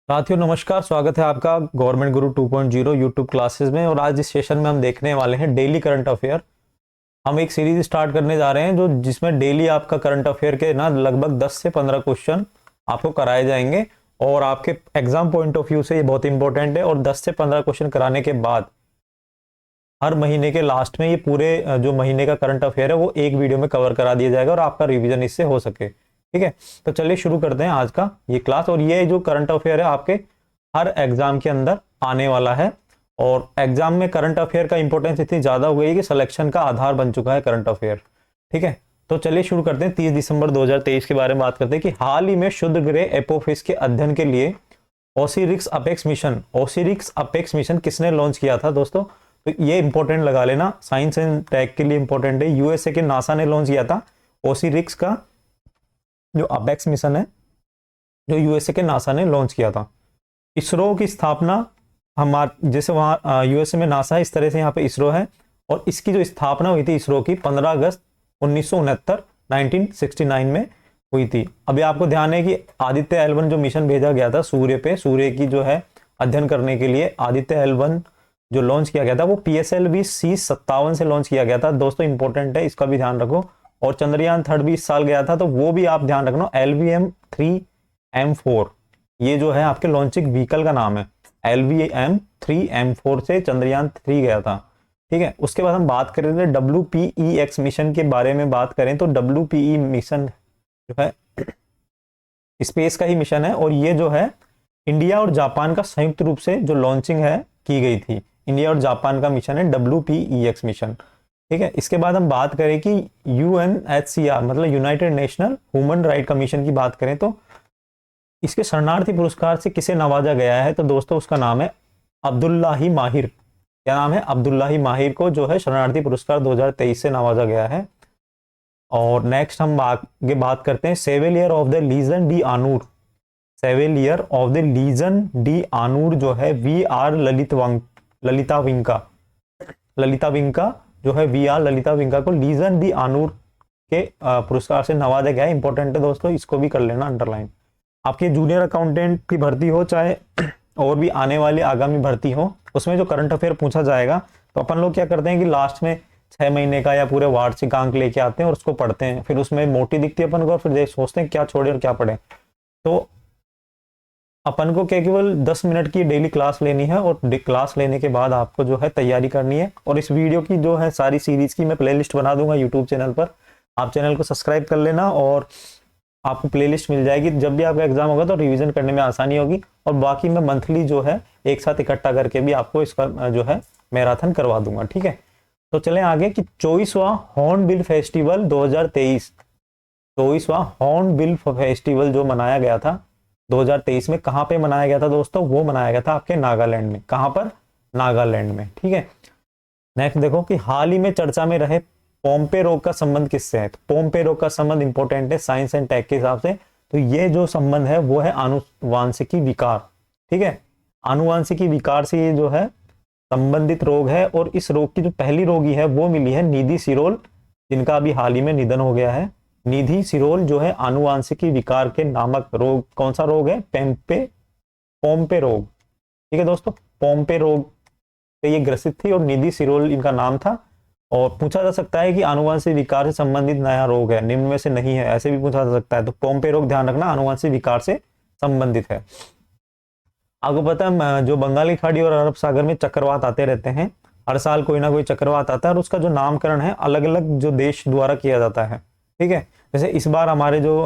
साथियों नमस्कार, स्वागत है आपका गवर्नमेंट गुरु 2.0 यूट्यूब क्लासेस में। और आज इस सेशन में हम देखने वाले हैं डेली करंट अफेयर। हम एक सीरीज स्टार्ट करने जा रहे हैं जो जिसमें डेली आपका करंट अफेयर के ना लगभग 10 से 15 क्वेश्चन आपको कराए जाएंगे। और आपके एग्जाम पॉइंट ऑफ व्यू से ये बहुत इंपॉर्टेंट है। और 10 से 15 क्वेश्चन कराने के बाद हर महीने के लास्ट में ये पूरे जो महीने का करंट अफेयर है वो एक वीडियो में कवर करा दिया जाएगा और आपका रिवीजन इससे हो सके। ठीक है, तो चलिए शुरू करते हैं आज का ये क्लास। और ये जो करंट अफेयर है आपके हर एग्जाम के अंदर आने वाला है। और एग्जाम में करंट अफेयर का इंपॉर्टेंस इतनी ज्यादा हो गई है कि सिलेक्शन का आधार बन चुका है करंट अफेयर। ठीक है, तो चलिए शुरू करते हैं। 30 दिसंबर 2023 के बारे में बात करते हैं कि हाल ही में शुद्ध ग्रे एपोफिस के अध्ययन के लिए ओसिरिक्स अपेक्स मिशन किसने लॉन्च किया था दोस्तों? तो ये इंपॉर्टेंट लगा लेना, साइंस एंड टेक के लिए इंपॉर्टेंट है। यूएसए के नासा ने लॉन्च किया था ओसिरिक्स का जो अपेक्स मिशन है, जो यूएसए के नासा ने लॉन्च किया था। इसरो की स्थापना हमारे जैसे वहाँ यूएसए में नासा है, इस तरह से यहाँ पे इसरो है। और इसकी जो स्थापना हुई थी इसरो की 15 अगस्त 1969 में हुई थी। अभी आपको ध्यान है कि आदित्य L1 जो मिशन भेजा गया था सूर्य पे, सूर्य की जो है अध्ययन करने के लिए आदित्य L1 जो लॉन्च किया गया था वो PSLV C57 से लॉन्च किया गया था। दोस्तों इंपॉर्टेंट है, इसका भी ध्यान रखो। और चंद्रयान 3 भी इस साल गया था, तो वो भी आप ध्यान रखना। LVM-3M4 ये जो है आपके लॉन्चिंग व्हीकल का नाम है। LVM-3M4 से चंद्रयान 3 गया था। ठीक है, उसके बाद हम बात करें तो WPEX मिशन के बारे में बात करें तो WPE मिशन जो है स्पेस का ही मिशन है। और ये जो है इंडिया और जापान का संयुक्त रूप से जो लॉन्चिंग है की गई थी। इंडिया और जापान का मिशन है WPEX मिशन। ठीक है, इसके बाद हम बात करें कि UNHCR मतलब United national human right commission की बात करें तो इसके शरणार्थी पुरस्कार से किसे नवाजा गया है? तो दोस्तों उसका नाम है अब्दुल्लाही माहिर। क्या नाम है? अब्दुल्लाही माहिर को जो है शरणार्थी पुरस्कार 2023 से नवाजा गया है। और नेक्स्ट हम आगे बात करते हैं chevalier of the Legion de Honneur. Chevalier of the Legion de Honneur जो है ललिता विंका जो है VR ललिता विंका को लीजन दी आनूर के पुरस्कार से नवाजा गया है। इंपॉर्टेंट है दोस्तों, इसको भी कर लेना अंडरलाइन। आपकी जूनियर अकाउंटेंट की भर्ती हो चाहे और भी आने वाली आगामी भर्ती हो, उसमें जो करंट अफेयर पूछा जाएगा तो अपन लोग क्या करते हैं कि लास्ट में 6 महीने का या पूरे वार्षिक अंक लेके आते हैं और उसको पढ़ते हैं। फिर उसमें मोटी दिखती है अपन को और फिर सोचते हैं क्या छोड़े और क्या पढ़े। तो अपन को क्या केवल 10 मिनट की डेली क्लास लेनी है और क्लास लेने के बाद आपको जो है तैयारी करनी है। और इस वीडियो की जो है सारी सीरीज की मैं प्लेलिस्ट बना दूंगा यूट्यूब चैनल पर। आप चैनल को सब्सक्राइब कर लेना और आपको प्लेलिस्ट मिल जाएगी। जब भी आपका एग्जाम होगा तो रिवीजन करने में आसानी होगी। और बाकी मैं मंथली जो है एक साथ इकट्ठा करके भी आपको इसका जो है मैराथन करवा दूंगा। ठीक है, तो चलें आगे कि 24वां हॉर्नबिल फेस्टिवल 2023, 24वां हॉर्नबिल फेस्टिवल जो मनाया गया था 2023 में, कहां पे मनाया गया था दोस्तों? वो मनाया गया था आपके नागालैंड में। कहां पर? नागालैंड में। ठीक है, नेक्स्ट देखो कि हाल ही में चर्चा में रहे पोम्पे रोग का संबंध किससे है? तो पोम्पे रोग का संबंध इंपॉर्टेंट है साइंस एंड टेक के हिसाब से। तो ये जो संबंध है वो है आनुवांशिकी विकार। ठीक है, आनुवांशिकी विकार से ये जो है संबंधित रोग है। और इस रोग की जो पहली रोगी है वो मिली है निधि सिरोल, जिनका अभी हाल ही में निधन हो गया है। निधि सिरोल जो है आनुवांशिकी विकार के नामक रोग, कौन सा रोग है? पोम्पे रोग। ठीक है दोस्तों, पोम्पे रोग से ये ग्रसित थी और निधि सिरोल इनका नाम था। और पूछा जा सकता है कि आनुवांशिक विकार से संबंधित नया रोग है, निम्न में से नहीं है, ऐसे भी पूछा जा सकता है। तो पोम्पे रोग ध्यान रखना आनुवांशिक विकार से संबंधित है। आपको पता है जो बंगाली खाड़ी और अरब सागर में चक्रवात आते रहते हैं, हर साल कोई ना कोई चक्रवात आता है और उसका जो नामकरण है अलग अलग जो देश द्वारा किया जाता है। ठीक है, जैसे इस बार हमारे जो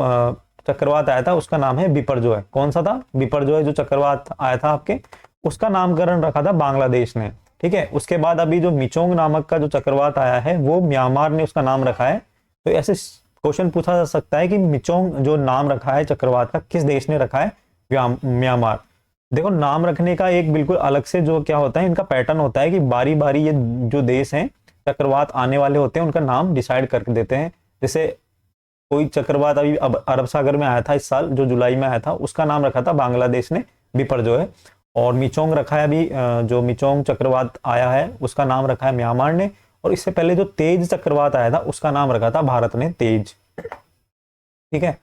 चक्रवात आया था उसका नाम है बिपरजॉय। कौन सा था? बिपरजॉय जो चक्रवात आया था आपके, उसका नामकरण रखा था बांग्लादेश ने। ठीक है, उसके बाद अभी जो मिचोंग नामक का जो चक्रवात आया है वो म्यांमार ने उसका नाम रखा है। तो ऐसे क्वेश्चन पूछा जा सकता है कि मिचोंग जो नाम रखा है चक्रवात का किस देश ने रखा है? म्यांमार। देखो नाम रखने का एक बिल्कुल अलग से जो क्या होता है इनका पैटर्न होता है कि बारी बारी ये जो देश हैं चक्रवात आने वाले होते हैं उनका नाम डिसाइड कर देते हैं। जैसे कोई चक्रवात अभी अरब सागर में आया था इस साल जो जुलाई में आया था, उसका नाम रखा था बांग्लादेश ने बिपरजॉय। और मिचोंग रखा है अभी जो मिचोंग चक्रवात आया है उसका नाम रखा है म्यांमार ने। और इससे पहले जो तेज चक्रवात आया था उसका नाम रखा था भारत ने, तेज। ठीक है,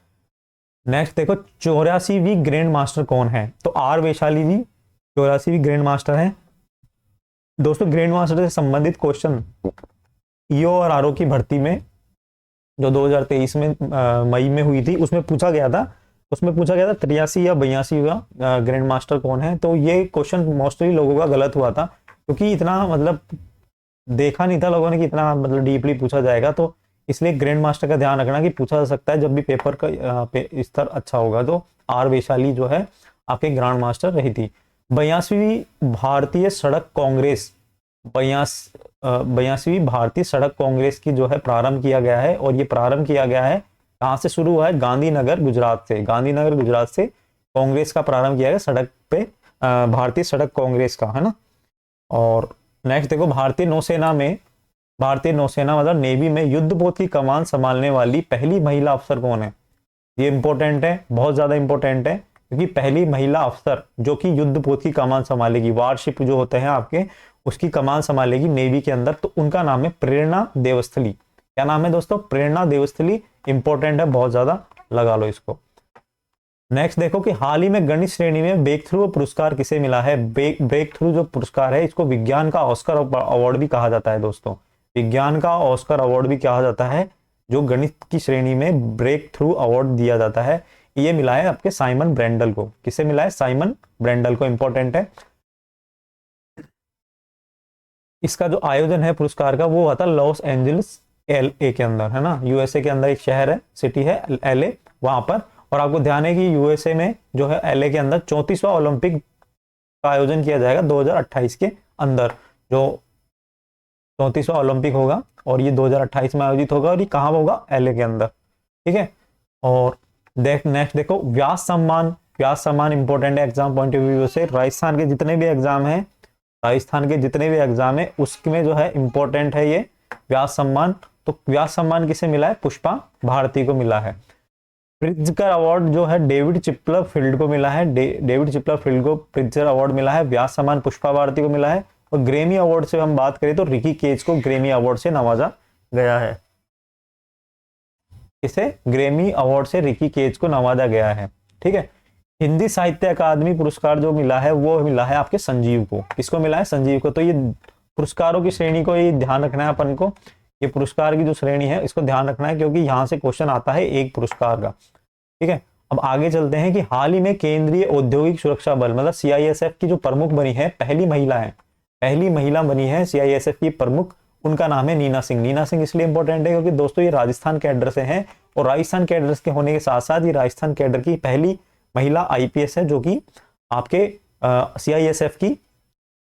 नेक्स्ट देखो 84वीं ग्रैंड मास्टर कौन है, तो आर वैशाली जी 84वीं ग्रैंड मास्टर है। दोस्तों ग्रैंड मास्टर से संबंधित क्वेश्चन ईओ और आरओ की भर्ती में जो 2023 में मई में हुई थी उसमें पूछा गया था। 83 या 82 का ग्रैंड मास्टर कौन है। तो ये क्वेश्चन मोस्टली लोगों का गलत हुआ था, क्योंकि इतना मतलब देखा नहीं था लोगों ने कि इतना मतलब डीपली पूछा जाएगा। तो इसलिए ग्रैंड मास्टर का ध्यान रखना कि पूछा जा सकता है जब भी पेपर का स्तर अच्छा होगा। तो आर वैशाली जो है आपके ग्रैंड मास्टर रही थी। 82वीं भारतीय सड़क कांग्रेस 82वीं भारतीय सड़क कांग्रेस की जो है प्रारंभ किया गया है, और ये प्रारंभ किया गया है कहाँ से शुरू हुआ है, गांधीनगर गुजरात से। गांधीनगर गुजरात से कांग्रेस का प्रारंभ किया गया सड़क पे, भारतीय सड़क कांग्रेस का, है ना। और नेक्स्ट देखो भारतीय नौसेना मतलब नेवी में युद्धपोत की कमान संभालने वाली पहली महिला अफसर कौन है। ये इंपॉर्टेंट है, बहुत ज्यादा इंपॉर्टेंट है, क्योंकि पहली महिला अफसर जो कि युद्धपोत की कमान संभालेगी, वारशिप जो होते हैं आपके उसकी कमान संभालेगी नेवी के अंदर, तो उनका नाम है प्रेरणा देवस्थली। क्या नाम है दोस्तों, प्रेरणा देवस्थली। इंपॉर्टेंट है, बहुत ज्यादा लगा लो इसको। नेक्स्ट देखो कि हाल ही में गणित श्रेणी में ब्रेक थ्रू पुरस्कार किसे मिला है। ब्रेक थ्रू जो पुरस्कार है इसको विज्ञान का ऑस्कर अवार्ड भी कहा जाता है दोस्तों। विज्ञान का ऑस्कर अवार्ड भी कहा जाता है, जो गणित की श्रेणी में ब्रेक थ्रू अवार्ड दिया जाता है। ये मिला है आपके साइमन ब्रेंडल को। किसे मिला है, साइमन ब्रेंडल को। इंपॉर्टेंट है। इसका जो आयोजन है पुरस्कार का वो हुआ था लॉस एंजलिस LA के अंदर, है ना। यूएसए के अंदर एक शहर है, सिटी है LA, वहां पर। और आपको ध्यान है कि यूएसए में जो है LA के अंदर 34वां ओलंपिक का आयोजन किया जाएगा 2028 के अंदर। जो 34वां ओलंपिक होगा और ये 2028 में आयोजित होगा, और ये कहाँ होगा, LA के अंदर, ठीक है। और नेक्स्ट देखो व्यास सम्मान इंपॉर्टेंट है एग्जाम पॉइंट ऑफ व्यू से। राजस्थान के जितने भी एग्जाम है उसमें जो है इंपॉर्टेंट है ये व्यास सम्मान। तो व्यास सम्मान किसे मिला है, पुष्पा भारती को मिला है। प्रित्जकर अवार्ड जो है डेविड चिपलर फील्ड को मिला है। डेविड चिपलर फील्ड को प्रित्जकर अवार्ड मिला है। व्यास सम्मान पुष्पा भारती को मिला है। और ग्रेमी अवार्ड से हम बात करें तो रिकी केज को ग्रेमी अवार्ड से नवाजा गया है। इसे ग्रेमी अवार्ड से रिकी केज को नवाजा गया है, ठीक है। हिंदी साहित्य अकादमी पुरस्कार जो मिला है वो मिला है आपके संजीव को। किसको मिला है, संजीव को। तो ये पुरस्कारों की श्रेणी को ये ध्यान रखना है अपन को। ये पुरस्कार की जो श्रेणी है इसको ध्यान रखना है, क्योंकि यहां से क्वेश्चन आता है एक पुरस्कार का, ठीक है। अब आगे चलते हैं कि हाल ही में केंद्रीय औद्योगिक सुरक्षा बल मतलब CISF की जो प्रमुख बनी है, पहली महिला बनी है CISF की प्रमुख। उनका नाम है नीना सिंह। नीना सिंह इसलिए इंपॉर्टेंट है क्योंकि दोस्तों ये राजस्थान कैडर से हैं, और राजस्थान कैडर के होने के साथ साथ ये राजस्थान कैडर की पहली महिला IPS है जो कि आपके CISF की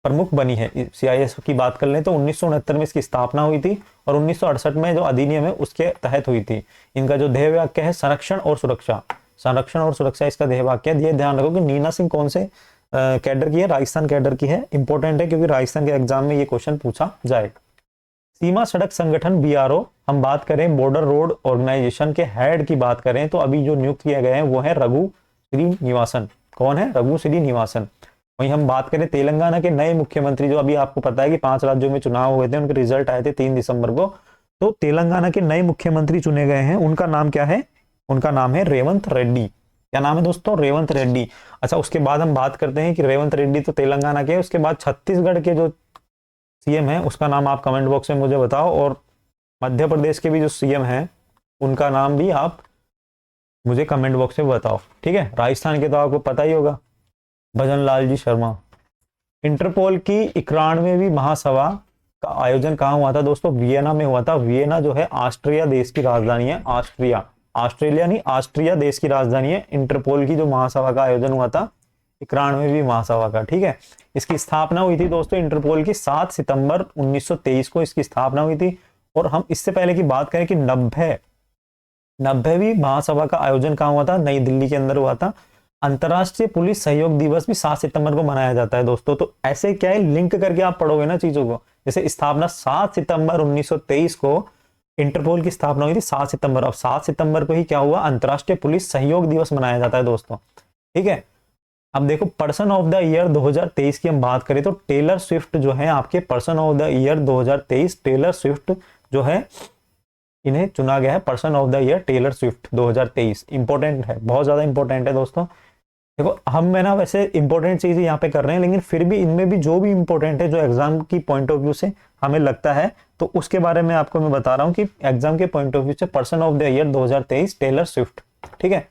प्रमुख बनी है। CISF की बात कर लें तो 1969 में इसकी स्थापना हुई थी, और 1968 में जो अधिनियम है उसके तहत हुई थी। इनका जो ध्येय वाक्य है संरक्षण और सुरक्षा इसका ध्येय वाक्य है। ये ध्यान रखो कि नीना सिंह कौन से कैडर की है, राजस्थान कैडर की है। इंपॉर्टेंट है क्योंकि राजस्थान के एग्जाम में ये क्वेश्चन पूछा जाएगा। सीमा सड़क संगठन BRO हम बात करें, बॉर्डर रोड ऑर्गेनाइजेशन के हेड की बात करें तो अभी जो नियुक्त किए गए हैं वो है रघु श्रीनिवासन। कौन है, रघु श्रीनिवासन। वहीं हम बात करें तेलंगाना के नए मुख्यमंत्री, जो अभी आपको पता है कि 5 राज्यों में चुनाव हुए थे, उनके रिजल्ट आए थे 3 दिसंबर को। तो तेलंगाना के नए मुख्यमंत्री चुने गए हैं, उनका नाम क्या है, उनका नाम है रेवंत रेड्डी। क्या नाम है दोस्तों, रेवंत रेड्डी। अच्छा, उसके बाद हम बात करते हैं कि रेवंत रेड्डी तो तेलंगाना के, उसके बाद छत्तीसगढ़ के जो CM है उसका नाम आप कमेंट बॉक्स में मुझे बताओ, और मध्य प्रदेश के भी जो CM है उनका नाम भी आप मुझे कमेंट बॉक्स में बताओ, ठीक है। राजस्थान के तो आपको पता ही होगा, भजन लाल जी शर्मा। इंटरपोल की 91वीं महासभा का आयोजन कहाँ हुआ था दोस्तों, वियना में हुआ था। वियना जो है ऑस्ट्रिया देश की राजधानी है। ऑस्ट्रेलिया नहीं, ऑस्ट्रिया देश की राजधानी है। इंटरपोल की जो महासभा का आयोजन हुआ था 91वीं महासभा का, ठीक है। इसकी स्थापना हुई थी दोस्तों इंटरपोल की 7 सितंबर 1923 को इसकी स्थापना हुई थी। और हम इससे पहले की बात करें कि 90वीं महासभा का आयोजन कहाँ हुआ था, नई दिल्ली के अंदर हुआ था। अंतरराष्ट्रीय पुलिस सहयोग दिवस भी 7 सितंबर को मनाया जाता है दोस्तों। तो ऐसे क्या है, लिंक करके आप पढ़ोगे ना चीजों को। जैसे स्थापना 7 सितंबर 1923 को इंटरपोल की स्थापना हुई थी 7 सितंबर। अब 7 सितंबर को ही क्या हुआ, अंतरराष्ट्रीय पुलिस सहयोग दिवस मनाया जाता है दोस्तों, ठीक है। अब देखो पर्सन ऑफ द ईयर 2023 की हम बात करें तो टेलर स्विफ्ट जो है आपके person of the year 2023 Taylor Swift जो है इन्हें चुना गया है person of the year Taylor Swift 2023। Important है, बहुत ज्यादा इंपॉर्टेंट है दोस्तों। देखो हम में ना वैसे इंपॉर्टेंट चीजें यहाँ पे कर रहे हैं, लेकिन फिर भी इनमें भी जो भी इंपॉर्टेंट है, जो एग्जाम की पॉइंट ऑफ व्यू से हमें लगता है, तो उसके बारे में आपको मैं बता रहा हूँ कि एग्जाम के पॉइंट ऑफ व्यू से person of the year 2023 Taylor Swift. ठीक है।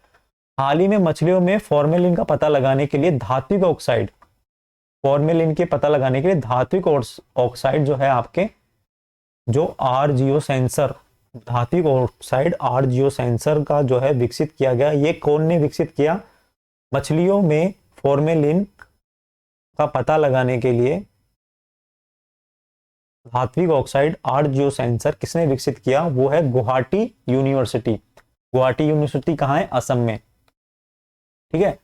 हाल ही में मछलियों में फॉर्मेलिन का पता लगाने के लिए धात्विक ऑक्साइड, फॉर्मेलिन के पता लगाने के लिए धात्विक ऑक्साइड जो है आपके, जो आरजीओ सेंसर, धात्विक ऑक्साइड आरजीओ सेंसर का जो है विकसित किया गया। ये कौन ने विकसित किया? मछलियों में फॉर्मेलिन का पता लगाने के लिए धात्विक ऑक्साइड आरजीओ सेंसर किसने विकसित किया? वो है गुवाहाटी यूनिवर्सिटी। गुवाहाटी यूनिवर्सिटी कहाँ है? असम में। ठीक है।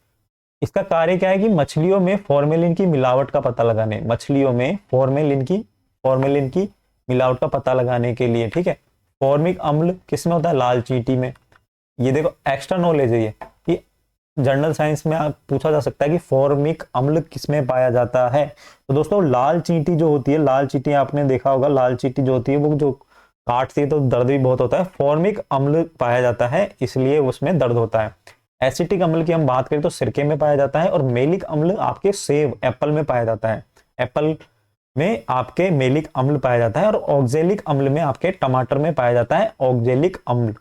इसका कार्य क्या है कि मछलियों में फॉर्मेलिन की मिलावट का पता लगाने, मछलियों में फॉर्मेलिन की मिलावट का पता लगाने के लिए। ठीक है। फॉर्मिक अम्ल किसमें होता है? लाल चींटी में। ये देखो एक्स्ट्रा नॉलेज है ये जनरल साइंस में आप पूछा जा सकता है कि फॉर्मिक अम्ल किसमें पाया जाता है। तो दोस्तों लाल चींटी जो होती है, लाल चींटी आपने देखा होगा, लाल चींटी जो होती है वो जो काटती है तो दर्द भी बहुत होता है। फॉर्मिक अम्ल पाया जाता है, इसलिए उसमें दर्द होता है। एसिटिक अम्ल की हम बात करें तो सिरके में पाया जाता है, और मेलिक अम्ल आपके सेब, एप्पल में पाया जाता है। एप्पल में आपके मेलिक अम्ल पाया जाता है, और ऑक्जेलिक अम्ल में आपके टमाटर में पाया जाता है ऑक्जेलिक अम्ल।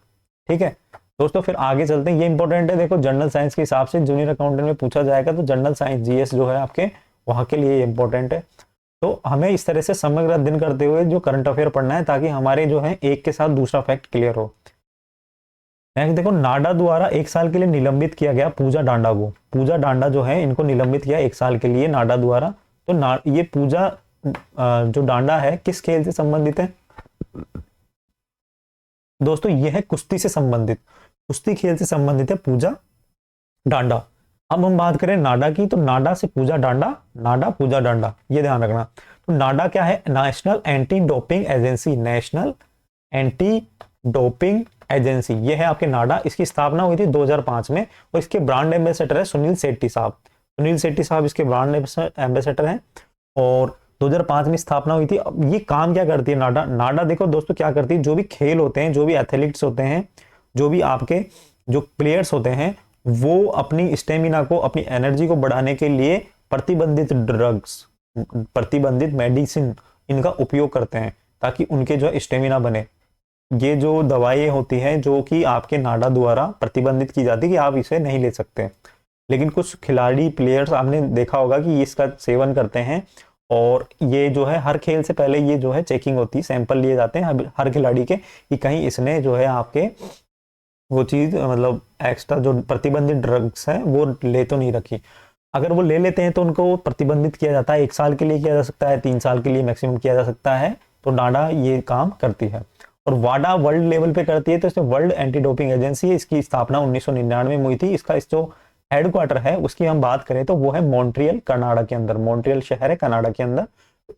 ठीक है दोस्तों, फिर आगे चलते हैं। ये इंपॉर्टेंट है, देखो जनरल साइंस के हिसाब से जूनियर अकाउंटेंट में पूछा जाएगा, तो जनरल साइंस जीएस जो है आपके वहां के लिए इंपॉर्टेंट है। तो हमें इस तरह से समग्र अध्ययन करते हुए जो करंट अफेयर पढ़ना है, ताकि हमारे जो है एक के साथ दूसरा फैक्ट क्लियर हो। नेक्स्ट देखो, नाडा द्वारा 1 साल के लिए निलंबित किया गया पूजा डांडा को। पूजा डांडा जो है इनको निलंबित किया 1 साल के लिए नाडा द्वारा। तो ये पूजा जो डांडा है किस खेल से संबंधित है दोस्तों? ये है कुश्ती से संबंधित, कुश्ती खेल से संबंधित है पूजा डांडा। अब हम बात करें नाडा की, तो नाडा से पूजा डांडा, नाडा पूजा डांडा, ये ध्यान रखना। तो नाडा क्या है? National anti doping agency, national anti doping agency, ये है आपके नाडा। इसकी स्थापना हुई थी 2005 में, और इसके ब्रांड एम्बेसडर है सुनील शेट्टी साहब। सुनील शेट्टी साहब इसके ब्रांड एम्बेसडर हैं, और 2005 में स्थापना हुई थी। अब ये काम क्या करती है नाडा? नाडा देखो दोस्तों क्या करती है, जो भी खेल होते हैं, जो भी एथलीट्स होते हैं, जो भी आपके जो प्लेयर्स होते हैं, वो अपनी स्टेमिना को, अपनी एनर्जी को बढ़ाने के लिए प्रतिबंधित ड्रग्स, प्रतिबंधित मेडिसिन इनका उपयोग करते हैं, ताकि उनके जो स्टेमिना बने। ये जो दवाएं होती हैं जो कि आपके नाडा द्वारा प्रतिबंधित की जाती है कि आप इसे नहीं ले सकते, लेकिन कुछ खिलाड़ी प्लेयर्स आपने देखा होगा कि इसका सेवन करते हैं, और ये जो है हर खेल से पहले ये जो है चेकिंग होती है, सैंपल लिए जाते हैं हर खिलाड़ी के, कि कहीं इसने जो है आपके वो चीज मतलब एक्स्ट्रा जो प्रतिबंधित ड्रग्स है वो ले तो नहीं रखी। अगर वो ले लेते हैं तो उनको प्रतिबंधित किया जाता है। 1 साल के लिए किया जा सकता है, 3 साल के लिए मैक्सिमम किया जा सकता है। तो नाडा ये काम करती है, और वाडा वर्ल्ड लेवल पे करती है। तो इसमें वर्ल्ड एंटी डोपिंग एजेंसी है, इसकी स्थापना 1999 में हुई थी। इसका जो हेडक्वार्टर है उसकी हम बात करें तो वो है मॉन्ट्रियल, कनाडा के अंदर। मॉन्ट्रियल शहर है कनाडा के अंदर,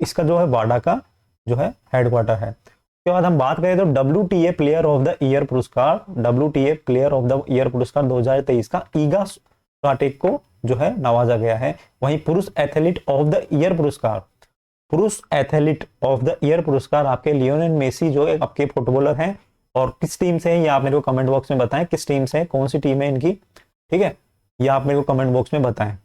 इसका जो है वाडा का जो है हेडक्वार्टर है। उसके बाद हम बात करें तो WTA player of the year पुरस्कार, WTA player of the year पुरस्कार 2023 का ईगा स्वियाटेक को जो है नवाजा गया है। वहीं पुरुष एथलीट ऑफ द ईयर पुरस्कार, पुरुष एथलीट ऑफ द ईयर पुरस्कार आपके लियोनेल मेसी जो आपके फुटबॉलर हैं, और किस टीम से है ये आप मेरे को कमेंट बॉक्स में बताएं, किस टीम से है, कौन सी टीम है इनकी। ठीक है, ये आप मेरे को कमेंट बॉक्स में बताएं।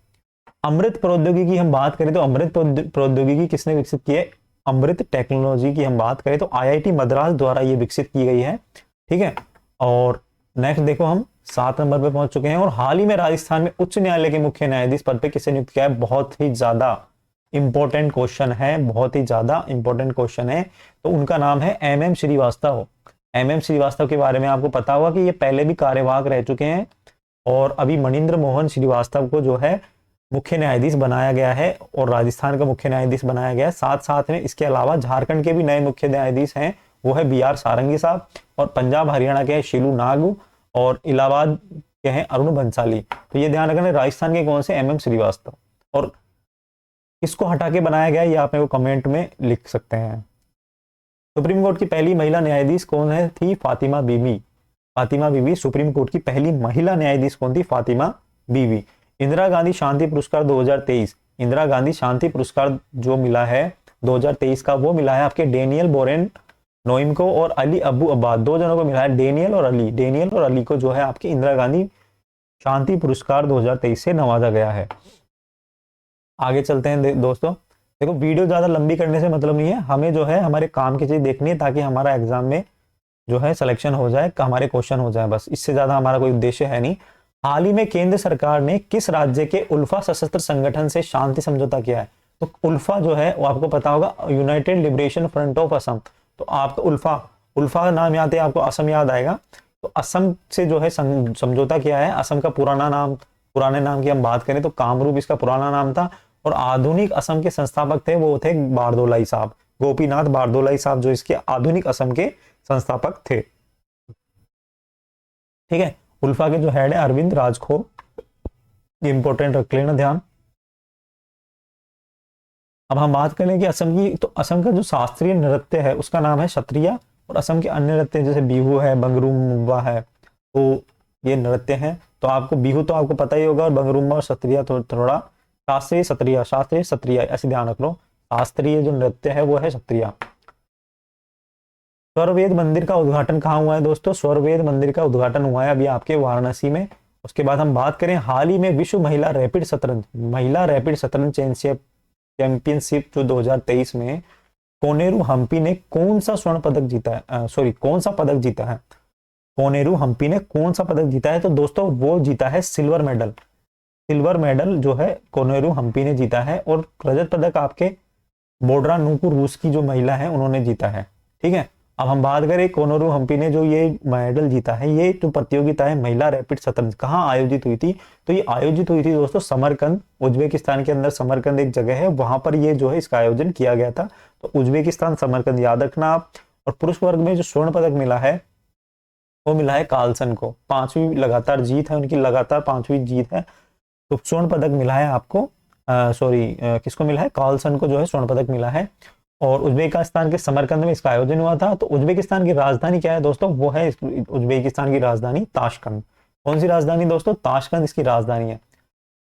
अमृत प्रौद्योगिकी हम बात करें तो अमृत प्रौद्योगिकी किसने विकसित की है? अमृत टेक्नोलॉजी की हम बात करें तो IIT मद्रास द्वारा ये विकसित की गई है। ठीक है, और नेक्स्ट देखो हम 7 नंबर पे पहुंच चुके हैं। और हाल ही में राजस्थान में उच्च न्यायालय के मुख्य न्यायाधीश पद पे किसे नियुक्त किया है? बहुत ही ज्यादा इंपॉर्टेंट क्वेश्चन है, बहुत ही ज्यादा इंपॉर्टेंट क्वेश्चन है। तो उनका नाम है MM श्रीवास्तव। MM श्रीवास्तव के बारे में आपको पता होगा कि ये पहले भी कार्यवाहक रह चुके हैं, और अभी मणिंद्र मोहन श्रीवास्तव को जो है मुख्य न्यायाधीश बनाया गया है, और राजस्थान का मुख्य न्यायाधीश बनाया गया है। साथ साथ में इसके अलावा झारखंड के भी नए मुख्य न्यायाधीश हैं, वो है BR सारंगी साहब, और पंजाब हरियाणा के हैं शीलू नाग, और इलाहाबाद के हैं अरुण बंसाली। तो ये ध्यान रखना, राजस्थान के कौन से? MM श्रीवास्तव। और इसको हटा के बनाया गया ये आप मेरे को कमेंट में लिख सकते हैं। सुप्रीम कोर्ट की पहली महिला न्यायाधीश कौन है? थी फातिमा बीबी। फातिमा बीबी सुप्रीम कोर्ट की पहली महिला न्यायाधीश कौन थी? फातिमा बीबी। इंदिरा गांधी शांति पुरस्कार 2023, इंदिरा गांधी शांति पुरस्कार जो मिला है 2023 का, वो मिला है आपके डेनियल बोरेन नोइम को और अली अबू अब्बाद, दो जनों को मिला है, डेनियल और अली। डेनियल और अली को जो है आपकी इंदिरा गांधी शांति पुरस्कार 2023 से नवाजा गया है। आगे चलते हैं दोस्तों। देखो वीडियो ज्यादा लंबी करने से मतलब नहीं है, हमें जो है हमारे काम की चीज देखनी है ताकि हमारा एग्जाम में जो है सिलेक्शन हो जाए, हमारे क्वेश्चन हो जाए, बस इससे ज्यादा हमारा कोई उद्देश्य है नहीं। हाल ही में केंद्र सरकार ने किस राज्य के उल्फा सशस्त्र संगठन से शांति समझौता किया है? तो उल्फा जो है वो आपको पता होगा, United liberation front of Assam. तो आपको उल्फा, उल्फा नाम याद है आपको असम याद आएगा। तो असम से जो है समझौता किया है। असम का पुराना नाम, पुराने नाम की हम बात करें तो कामरूप इसका पुराना नाम था, और आधुनिक असम के संस्थापक थे वो थे बारदोलाई साहब, गोपीनाथ बारदोलाई साहब जो इसके आधुनिक असम के संस्थापक थे। ठीक है, उल्फा के जो हेड है अरविंद राजखोर, ये इंपॉर्टेंट रख लेना ध्यान। अब हम बात करें कि असम की, तो असम का जो शास्त्रीय नृत्य है उसका नाम है क्षत्रिया, और असम के अन्य नृत्य जैसे बिहू है, बंगरुम्बा है, तो ये नृत्य हैं। तो आपको बिहू तो आपको पता ही होगा, और बंगरुम्बा और क्षत्रिया तो थोड़ा शास्त्रीय क्षत्रिया, शास्त्रीय क्षत्रिया ऐसे ध्यान रख लो। शास्त्रीय जो नृत्य है वो है क्षत्रिया। स्वरवेद मंदिर का उद्घाटन कहाँ हुआ है दोस्तों? स्वरवेद मंदिर का उद्घाटन हुआ है अभी आपके वाराणसी में। उसके बाद हम बात करें हाल ही में विश्व महिला रैपिड शतरंज, महिला रैपिड शतरंज चैंपियनशिप जो 2023 में कोनेरू हम्पी ने कौन सा स्वर्ण पदक जीता है, सॉरी कौन सा पदक जीता है? कोनेरू हम्पी ने कौन सा पदक जीता है? तो दोस्तों वो जीता है सिल्वर मेडल। सिल्वर मेडल जो है कोनेरू हम्पी ने जीता है, और रजत पदक आपके बोड्रा नूकू रूस की जो महिला है उन्होंने जीता है। ठीक है, अब हम बात करें कोनेरू हम्पी ने जो ये मेडल जीता है, ये जो प्रतियोगिता है महिला रैपिड शतरंज कहाँ आयोजित हुई थी? तो ये आयोजित हुई थी दोस्तों समरकंद, उज्बेकिस्तान के अंदर समरकंद एक जगह है, वहां पर ये जो है इसका आयोजन किया गया था। तो उज्बेकिस्तान समरकंद याद रखना आप। और पुरुष वर्ग में जो स्वर्ण पदक मिला है वो मिला है कार्लसन को, 5वीं लगातार जीत है उनकी, लगातार 5वीं जीत है। तो स्वर्ण पदक मिला है आपको, किसको मिला है? कार्लसन को जो है स्वर्ण पदक मिला है। और उज्बेकिस्तान के समरकंद में इसका आयोजन हुआ था। तो उज्बेकिस्तान की राजधानी क्या है दोस्तों? वो है उज्बेकिस्तान की राजधानी ताशकंद। कौन सी राजधानी दोस्तों? ताशकंद इसकी राजधानी है।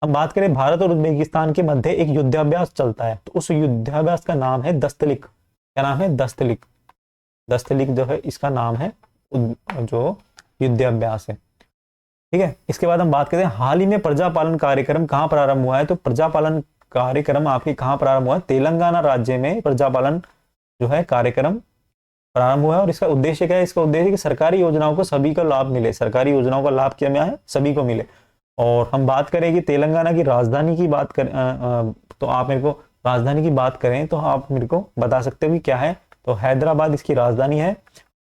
हम बात करें भारत और उज्बेकिस्तान के मध्य एक युद्धाभ्यास चलता है, तो उस युद्धाभ्यास का नाम है दस्तलिक। क्या नाम है? दस्तलिक। दस्तलिक जो है इसका नाम है जो युद्धाभ्यास है। ठीक है, इसके बाद हम बात करते हैं हाल ही में प्रजापालन कार्यक्रम कहाँ प्रारंभ हुआ है? तो प्रजापालन कार्यक्रम आपके कहाँ प्रारंभ हुआ है? तेलंगाना राज्य में प्रजापालन जो है कार्यक्रम प्रारंभ हुआ है। और इसका उद्देश्य क्या है? इसका उद्देश्य कि सरकारी योजनाओं को सभी को लाभ मिले, सरकारी योजनाओं का लाभ क्या है? सभी को मिले। और हम बात करें कि तेलंगाना की राजधानी की बात करें, तो आप मेरे को राजधानी की बात करें तो आप मेरे को बता सकते हो कि क्या है? तो हैदराबाद इसकी राजधानी है।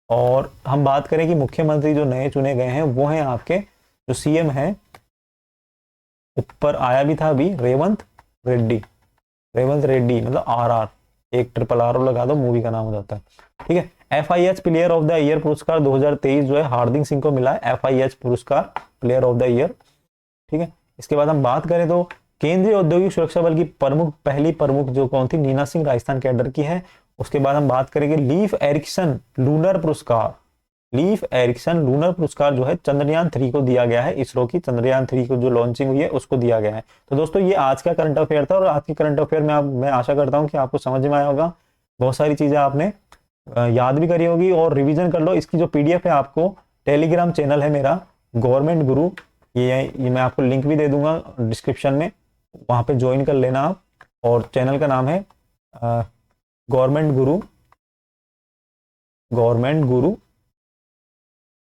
और हम बात करें कि मुख्यमंत्री जो नए चुने गए हैं वो हैं आपके जो सीएम है, ऊपर आया भी था अभी, रेवंत रेड्डी। रेवंत रेड्डी मतलब आरआर, एक ट्रिपल आर लगा दो, मूवी का नाम हो जाता है। ठीक है, FIH player of the year पुरस्कार 2023 जो है हार्दिक सिंह को मिला है, एफआईएच पुरस्कार प्लेयर ऑफ द ईयर। ठीक है, इसके बाद हम बात करें तो केंद्रीय औद्योगिक सुरक्षा बल की प्रमुख, पहली प्रमुख जो कौन थी? नीना सिंह, राजस्थान कैडर की है। उसके बाद हम बात करेंगे लीफ एरिक्सन लूनर पुरस्कार। लीफ एरिक्सन लूनर पुरस्कार जो है चंद्रयान 3 को दिया गया है, इसरो की चंद्रयान 3 को जो लॉन्चिंग हुई है उसको दिया गया है। तो दोस्तों ये आज का करंट अफेयर था, और आज के करंट अफेयर में मैं आशा करता हूँ कि आपको समझ में आया होगा। बहुत सारी चीजें आपने याद भी करी होगी, और रिवीजन कर लो। इसकी जो पीडीएफ है आपको टेलीग्राम चैनल है मेरा गवर्नमेंट गुरु, ये मैं आपको लिंक भी दे दूंगा डिस्क्रिप्शन में, वहां पे ज्वाइन कर लेना आप। और चैनल का नाम है गवर्नमेंट गुरु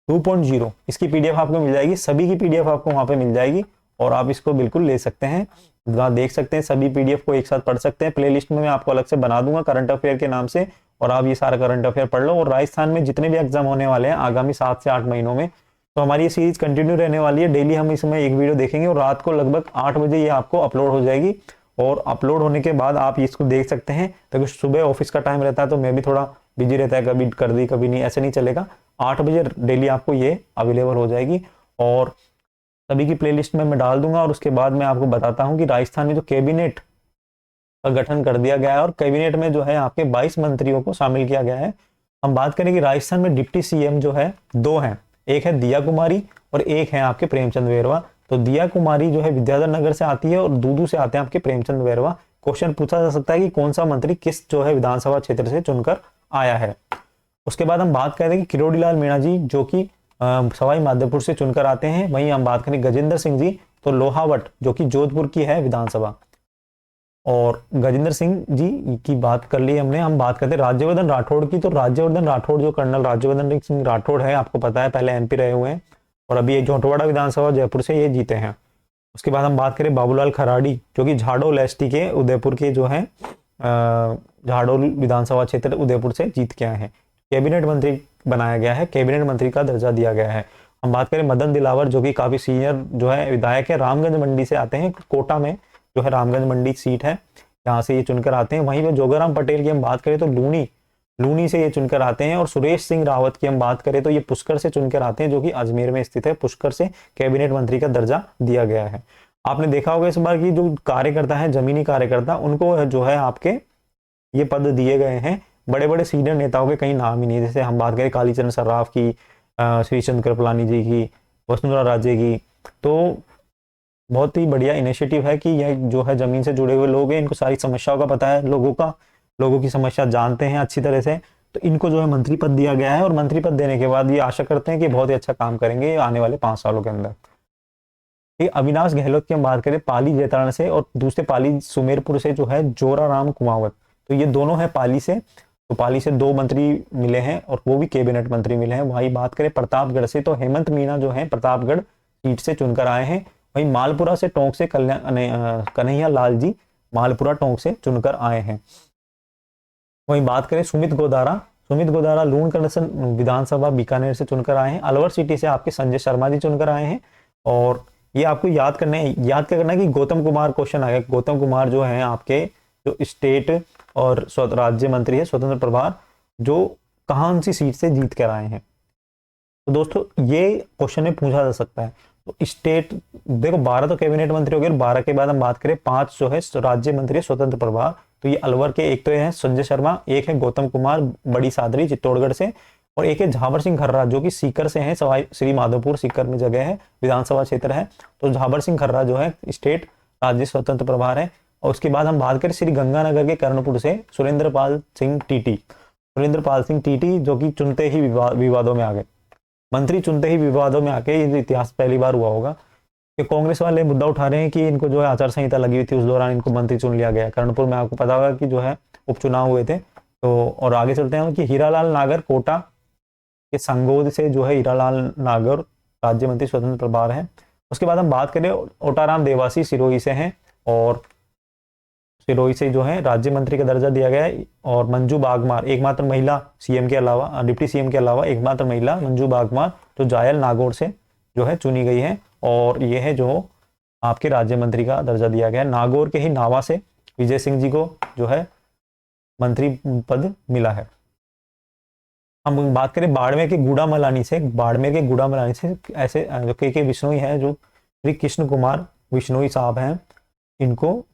2.0। इसकी पीडीएफ आपको मिल जाएगी, सभी की पीडीएफ आपको वहां पे मिल जाएगी, और आप इसको बिल्कुल ले सकते हैं, वहां देख सकते हैं, सभी पीडीएफ को एक साथ पढ़ सकते हैं। प्लेलिस्ट में मैं आपको अलग से बना दूंगा करंट अफेयर के नाम से, और आप ये सारा करंट अफेयर पढ़ लो। और राजस्थान में जितने भी एग्जाम होने वाले हैं आगामी 7 से 8 महीनों में, तो हमारी ये सीरीज कंटिन्यू रहने वाली है। डेली हम इसमें एक वीडियो देखेंगे, और रात को लगभग 8 बजे ये आपको अपलोड हो जाएगी। और अपलोड होने के बाद आप इसको देख सकते हैं, क्योंकि सुबह ऑफिस का टाइम रहता है तो मैं भी थोड़ा बिजी रहता है, कभी कर दी कभी नहीं, ऐसे नहीं चलेगा। 8 बजे डेली आपको ये अवेलेबल हो जाएगी, और सभी की प्लेलिस्ट में मैं डाल दूंगा। और उसके बाद मैं आपको बताता हूँ कि राजस्थान में जो कैबिनेट का गठन कर दिया गया है, और कैबिनेट में जो है आपके 22 मंत्रियों को शामिल किया गया है। हम बात करें कि राजस्थान में डिप्टी सीएम जो है 2 हैं, एक है दिया कुमारी और एक है आपके प्रेमचंद बैरवा। तो दिया कुमारी जो है विद्याधर नगर से आती है, और दूदू से आते हैं आपके प्रेमचंद बैरवा। क्वेश्चन पूछा जा सकता है कि कौन सा मंत्री किस जो है विधानसभा क्षेत्र से चुनकर आया है। उसके बाद हम बात करें कि किरोड़ीलाल मीणा जी जो कि सवाई माधोपुर से चुनकर आते हैं। वहीं हम बात करें गजेंद्र सिंह जी तो लोहावट जो कि जोधपुर की है विधानसभा। और गजेंद्र सिंह जी की बात कर ली हमने। हम बात करते हैं राज्यवर्धन राठौड़ की। तो राज्यवर्धन राठौड़ जो कर्नल राज्यवर्धन सिंह राठौड़ है, आपको पता है पहले एमपी रहे हुए हैं और अभी एक झोटवाड़ा विधानसभा जयपुर से ये जीते हैं। उसके बाद हम बात करें बाबूलाल खराड़ी जो कि झाड़ोल एसटी के उदयपुर के जो है झाड़ोल विधानसभा क्षेत्र उदयपुर से जीत के आए हैं। कैबिनेट मंत्री बनाया गया है, कैबिनेट मंत्री का दर्जा दिया गया है। हम बात करें मदन दिलावर जो कि काफी सीनियर जो है विधायक है, रामगंज मंडी से आते हैं, कोटा में जो है रामगंज मंडी सीट है, यहाँ से ये चुनकर आते हैं। वहीं पे जोगाराम पटेल की हम बात करें तो लूनी से ये चुनकर आते हैं। और सुरेश सिंह रावत की हम बात करें तो ये पुष्कर से चुनकर आते हैं जो कि अजमेर में स्थित है। पुष्कर से कैबिनेट मंत्री का दर्जा दिया गया है। आपने देखा होगा इस बार की जो कार्यकर्ता है, जमीनी कार्यकर्ता, उनको जो है आपके ये पद दिए गए हैं। बड़े बड़े सीनियर नेताओं के कहीं नाम ही नहीं, जैसे हम बात करें कालीचरण सर्राफ की, श्री चंद्र कृपलानी जी की, वसुंधरा राजे की। तो बहुत ही बढ़िया इनिशिएटिव है कि यह जो है जमीन से जुड़े हुए लोग हैं, इनको सारी समस्याओं का पता है, लोगों की समस्या जानते हैं अच्छी तरह से। तो इनको जो है मंत्री पद दिया गया है और मंत्री पद देने के बाद ये आशा करते हैं कि बहुत ही अच्छा काम करेंगे आने वाले 5 सालों के अंदर। अविनाश गहलोत की हम बात करें पाली जैतारण से और दूसरे पाली सुमेरपुर से जो है जोराराम कुमावत। तो ये दोनों है पाली से। तो पाली से 2 मंत्री मिले हैं और वो भी कैबिनेट मंत्री मिले हैं। वहीं बात करें प्रतापगढ़ से तो हेमंत मीणा जो है प्रतापगढ़ सीट से चुनकर आए हैं। वहीं मालपुरा से टोंक से कन्हैया लाल जी मालपुरा टोंक से चुनकर आए हैं। वहीं बात करें सुमित गोदारा लूणकरसन विधानसभा बीकानेर से चुनकर आए हैं। अलवर सिटी से आपके संजय शर्मा जी चुनकर आए हैं। और ये आपको याद करना है कि गौतम कुमार क्वेश्चन आ गया। गौतम कुमार जो है आपके जो स्टेट और राज्य मंत्री है स्वतंत्र प्रभार, जो कौन सी सीट से जीत कर आए हैं। तो दोस्तों ये क्वेश्चन में पूछा जा सकता है। तो स्टेट देखो 12 तो कैबिनेट मंत्री हो गए, 12 के बाद हम बात करें 5 जो है राज्य मंत्री स्वतंत्र प्रभार। तो ये अलवर के एक तो है संजय शर्मा, एक है गौतम कुमार बड़ी सादरी चित्तौड़गढ़ से, और एक है झाबर सिंह खर्रा जो कि सीकर से है, सवाई श्री माधोपुर सीकर में जगह है, विधानसभा क्षेत्र है। तो झाबर सिंह खर्रा जो है स्टेट राज्य स्वतंत्र प्रभार है। और उसके बाद हम बात करें श्री गंगानगर के कर्णपुर से सुरेंद्र पाल सिंह टीटी जो कि चुनते ही विवादों में आ गए, मंत्री चुनते ही विवादों में आके, ये इतिहास पहली बार हुआ होगा कि कांग्रेस वाले मुद्दा उठा रहे हैं कि इनको जो है आचार संहिता लगी हुई थी, उस दौरान इनको मंत्री चुन लिया गया। कर्णपुर में आपको पता होगा कि जो है उपचुनाव हुए थे। तो और आगे चलते हैं कि हीरालाल नागर कोटा के संगोद से जो है हीरालाल नागर राज्य मंत्री स्वतंत्र प्रभार है। उसके बाद हम बात करें ओटाराम देवासी सिरोही से हैं और सिरोही से जो है राज्य मंत्री का दर्जा दिया गया है। और मंजू बागमार एकमात्र महिला सीएम के अलावा, डिप्टी सीएम के अलावा एकमात्र महिला मंजू बागमार जो जायल नागौर से जो है चुनी गई है और ये है जो आपके राज्य मंत्री का दर्जा दिया गया है। नागौर के ही नावा से विजय सिंह जी को जो है मंत्री पद मिला है। हम बात करें बाड़मेर के गुड़ा मलानी से ऐसे जो के विश्नोई है, जो श्री कृष्ण कुमार विश्नोई साहब हैं, इनको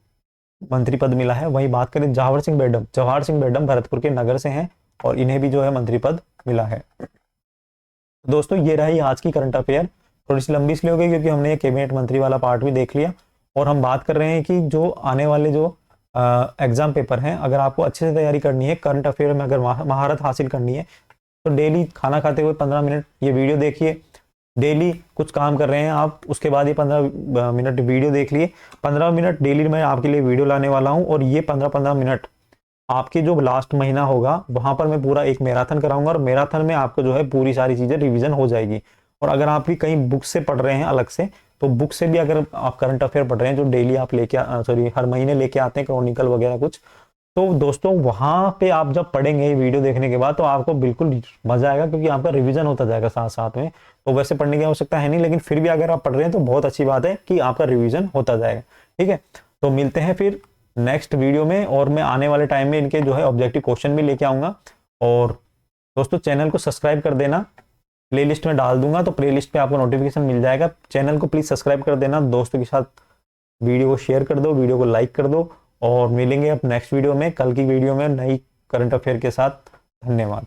मंत्री पद मिला है। वहीं बात करें जवाहर सिंह बेडम भरतपुर के नगर से हैं और इन्हें भी जो है मंत्री पद मिला है। दोस्तों ये रही आज की करंट अफेयर, थोड़ी सी लंबी इसलिए हो गई क्योंकि हमने कैबिनेट मंत्री वाला पार्ट भी देख लिया। और हम बात कर रहे हैं कि जो आने वाले जो एग्जाम पेपर हैं, अगर आपको अच्छे से तैयारी करनी है, करंट अफेयर में अगर महारत हासिल करनी है, तो डेली खाना खाते हुए 15 मिनट ये वीडियो देखिए। डेली कुछ काम कर रहे हैं आप, उसके बाद ये 15 मिनट वीडियो देख लिए। 15 मिनट डेली मैं आपके लिए वीडियो लाने वाला हूं और ये 15-15 मिनट आपके जो लास्ट महीना होगा वहां पर मैं पूरा एक मैराथन कराऊंगा और मैराथन में आपको जो है पूरी सारी चीजें रिवीजन हो जाएगी। और अगर आप भी कहीं बुक से पढ़ रहे हैं अलग से, तो बुक से भी अगर आप करंट अफेयर पढ़ रहे हैं जो डेली आप हर महीने लेके आते हैं क्रॉनिकल वगैरह कुछ, तो दोस्तों वहां पे आप जब पढ़ेंगे वीडियो देखने के बाद तो आपको बिल्कुल मजा आएगा क्योंकि आपका रिवीजन होता जाएगा साथ साथ में। तो वैसे पढ़ने की आवश्यकता है नहीं, लेकिन फिर भी अगर आप पढ़ रहे हैं तो बहुत अच्छी बात है कि आपका रिवीजन होता जाएगा। ठीक है, तो मिलते हैं फिर नेक्स्ट वीडियो में और मैं आने वाले टाइम में इनके जो है ऑब्जेक्टिव क्वेश्चन भी लेके आऊंगा। और दोस्तों चैनल को सब्सक्राइब कर देना, प्लेलिस्ट में डाल दूंगा तो प्लेलिस्ट पे आपको नोटिफिकेशन मिल जाएगा। चैनल को प्लीज सब्सक्राइब कर देना, दोस्तों के साथ वीडियो को शेयर कर दो, वीडियो को लाइक कर दो और मिलेंगे अब नेक्स्ट वीडियो में, कल की वीडियो में नई करंट अफेयर के साथ। धन्यवाद।